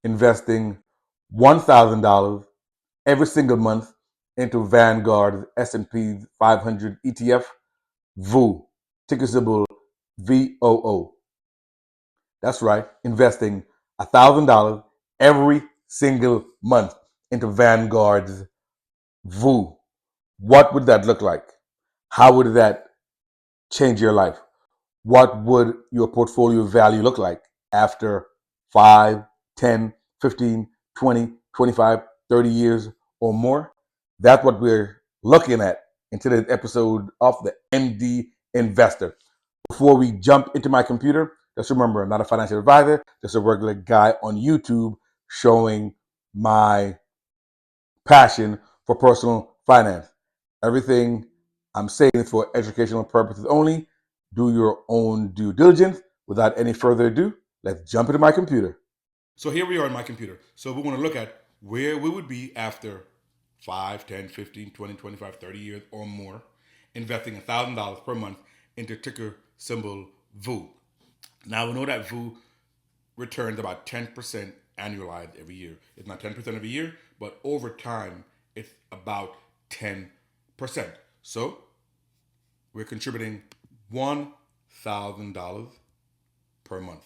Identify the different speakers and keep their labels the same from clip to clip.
Speaker 1: investing $1,000 every single month into Vanguard S&P 500 ETF, VOO, ticker symbol VOO. That's right, investing $1,000 every single month into Vanguard's VOO. What would that look like? How would that change your life? What would your portfolio value look like after 5, 10, 15, 20, 25, 30 years or more? That's what we're looking at in today's episode of the MD Investor. Before we jump into my computer, just remember, I'm not a financial advisor, just a regular guy on YouTube showing my passion for personal finance. Everything I'm saying is for educational purposes only. Do your own due diligence. Without any further ado, let's jump into my computer. So here we are in my computer. So we want to look at where we would be after 5, 10, 15, 20, 25, 30 years or more, investing $1,000 per month into ticker symbol VOO. Now we know that VOO returns about 10% annualized every year. It's not 10% every year, but over time, it's about 10%. So we're contributing $1,000 per month.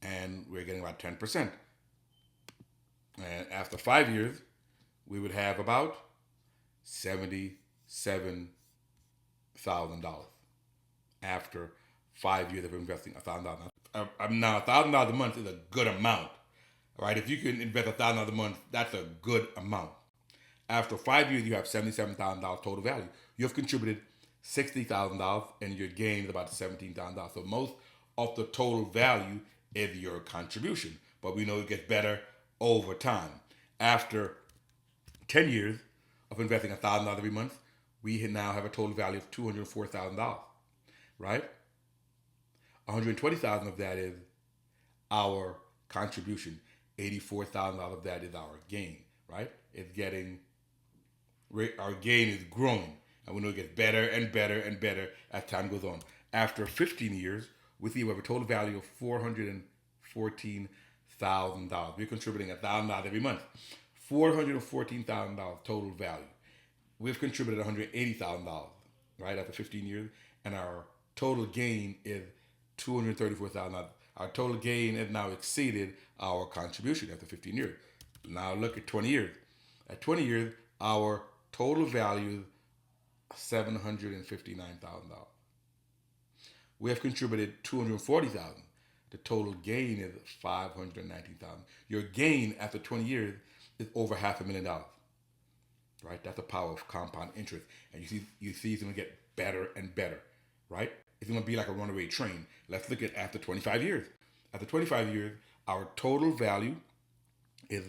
Speaker 1: And we're getting about 10%. And after 5 years, we would have about $77,000 after 5 years of investing $1,000. Now, $1,000 a month is a good amount, right? If you can invest $1,000 a month, that's a good amount. After 5 years, you have $77,000 total value. You have contributed $60,000, and your gain is about $17,000. So most of the total value is your contribution, but we know it gets better over time. After 10 years of investing $1,000 every month, we now have a total value of $204,000, right? $120,000 of that is our contribution. $84,000 of that is our gain, right? Our gain is growing, and we know it gets better and better and better as time goes on. After 15 years, we see we have a total value of $414,000. We're contributing $1,000 every month. $414,000 total value. We've contributed $180,000, right, after 15 years, and our total gain is $234,000. Our total gain has now exceeded our contribution after 15 years. Now look at 20 years. At 20 years, our total value is $759,000. We have contributed $240,000. The total gain is $519,000. Your gain after 20 years is over $500,000. Right? That's the power of compound interest. And you see it's going to get better and better. Right? It's going to be like a runaway train. Let's look at after 25 years. After 25 years, our total value is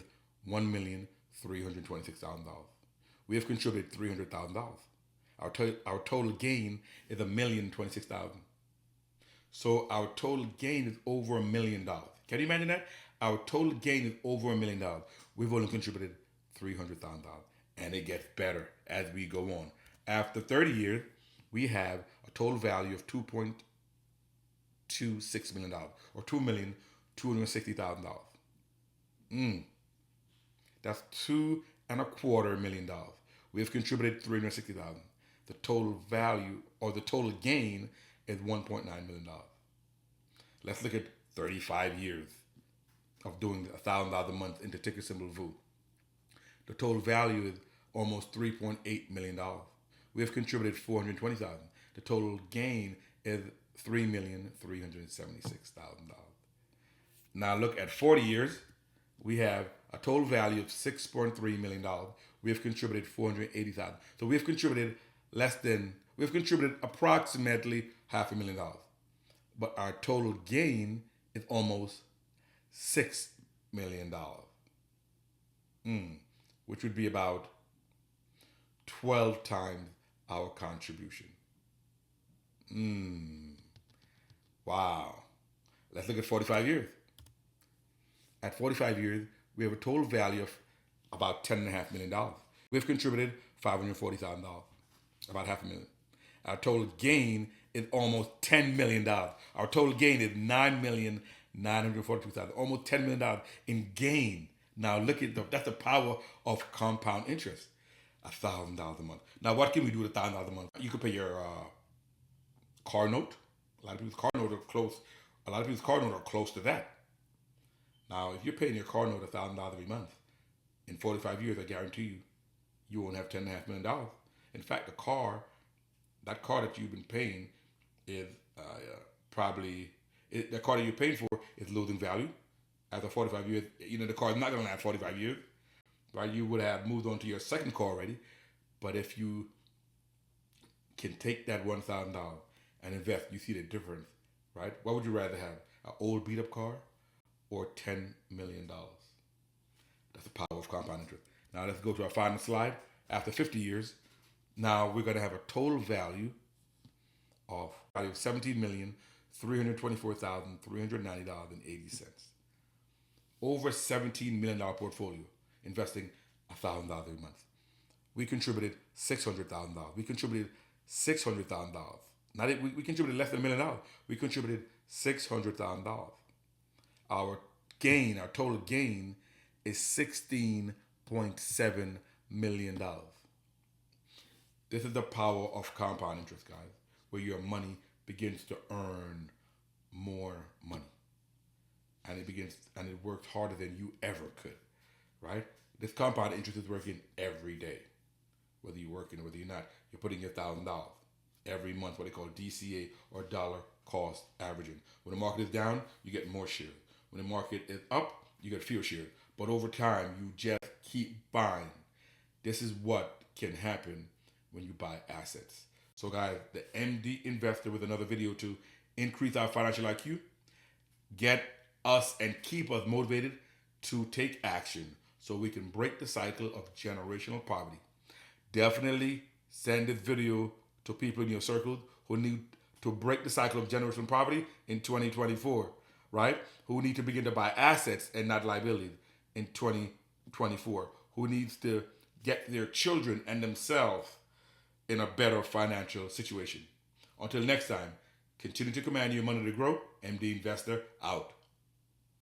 Speaker 1: $1,326,000. We have contributed $300,000. Our total gain is $1,026,000. So our total gain is over $1 million. Can you imagine that? Our total gain is over $1 million. We've only contributed $300,000, and it gets better as we go on. After 30 years, we have a total value of $2.26 million, or $2,260,000. That's $2.25 million. We have contributed $360,000. The total value or the total gain is $1.9 million. Let's look at 35 years of doing $1,000 a month into ticker symbol VOO. The total value is almost $3.8 million. We have contributed $420,000. The total gain is $3,376,000. Now look at 40 years. We have a total value of $6.3 million. We have contributed $480,000. So we have contributed approximately $500,000. But our total gain is almost $6 million. Which would be about 12 times our contribution. Wow. Let's look at 45 years. At 45 years, we have a total value of about $10.5 million. We've contributed $540,000, about $500,000. Our total gain is almost $10 million. Our total gain is $9,900,000. $942,000, almost $10 million in gain. Now look at that's the power of compound interest. $1,000 a month. Now what can we do with $1,000 a month? You could pay your car note. A lot of people's car note are close. A lot of people's car note are close to that. Now, if you're paying your car note $1,000 every month, in 45 years, I guarantee you, you won't have $10.5 million. In fact, that car that you've been paying is probably the car that you're paying for is losing value after 45 years. The car is not going to last 45 years, right? You would have moved on to your second car already. But if you can take that $1,000 and invest, you see the difference, right? What would you rather have, an old beat up car or $10 million? That's the power of compound interest. Now let's go to our final slide. After 50 years, now we're going to have a total value of $17,324,390.80. Over $17 million portfolio, investing $1,000 every month. We contributed $600,000. We contributed $600,000. We contributed less than $1 million. We contributed $600,000. Our total gain is $16.7 million. This is the power of compound interest, guys, where your money begins to earn more money. And it works harder than you ever could, right? This compound interest is working every day. Whether you're working or whether you're not, you're putting your $1,000 every month, what they call DCA or dollar cost averaging. When the market is down, you get more shares. When the market is up, you get fewer shares. But over time, you just keep buying. This is what can happen when you buy assets. So guys, the MD Investor with another video to increase our financial IQ, get us and keep us motivated to take action so we can break the cycle of generational poverty. Definitely send this video to people in your circles who need to break the cycle of generational poverty in 2024, right? Who need to begin to buy assets and not liabilities in 2024. Who needs to get their children and themselves in a better financial situation. Until next time, continue to command your money to grow. MD Investor out.